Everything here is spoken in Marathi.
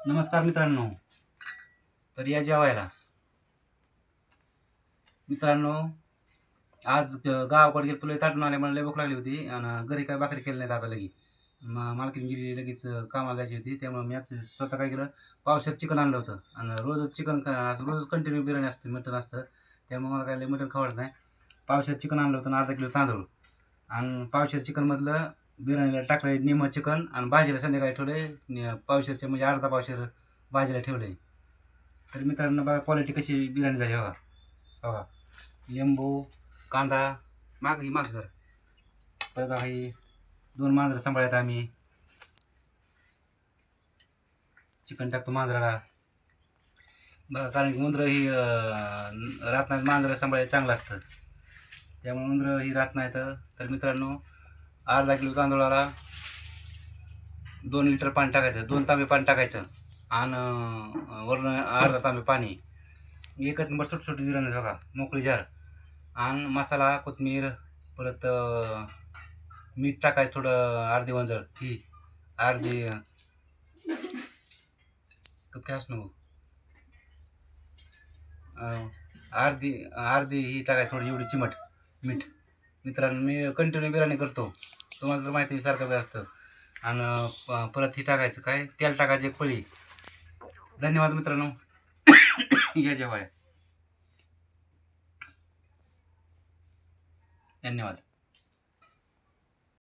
नमस्कार मित्रांनो. तर या जेवायला. मित्रांनो, आज गावाकडे गेलो, तुला ताटून आले, मला लय भूक लागली होती आणि घरी काय भाकरी केली नाहीत आता लगी. मालकीन गेली लगेच, कामाला जायची होती, त्यामुळे मी आज स्वतः काय केलं, पावशेर चिकन आणलं होतं आणि रोजच चिकन असं रोजच कंटिन्यू बिर्याणी असते, मटण असतं, त्यामुळे मला काय लय मटण खावडत नाही. पावशेर चिकन आणलं होतं आणि अर्धा किलो तांदूळ आणि पावशेर चिकनमधलं बिर्याणीला टाकलं निम्मं चिकन आणि भाजीला संध्याकाळी ठेवले पावशेरचे, म्हणजे अर्धा पावशेर भाजीला ठेवले. तर मित्रांनो, बघा क्वालिटी कशी बिर्याणी झाली. बघा बघा, लिंबू, कांदा, माग ही माग जरा, परत ही 2 मांजरं सांभाळायत आम्ही. चिकन टाकतो मांजराला, बघा, कारण की उंदरं ही राहत नाहीत. मांजरं सांभाळायला चांगलं असतं, त्यामुळे उंदरं ही राहत नाहीत. तर मित्रांनो, अर्धा किलो तांदूळाला 2 लिटर पाणी टाकायचं, 2 तांबे पाणी टाकायचं आणि वरून अर्धा तांबे पाणी. एकच नंबर सुटसुटीत बिर्याणी. बघा, मोकळी जार आणि मसाला, कोथिंबीर, परत मीठ टाकायचं थोडं, अर्धी वंजळ ही, अर्धी कप काय नको, अर्धी अर्धी ही टाकायची थोडी, एवढी चिमट मीठ. मित्रांनो, मी कंटिन्यू बिर्याणी करतो, तुम्हाला तर माहिती सारखं बी असतं. आणि परत ही टाकायचं, काय, तेल टाकायचं 1 पळी. धन्यवाद मित्रांनो. या जेवाय. धन्यवाद.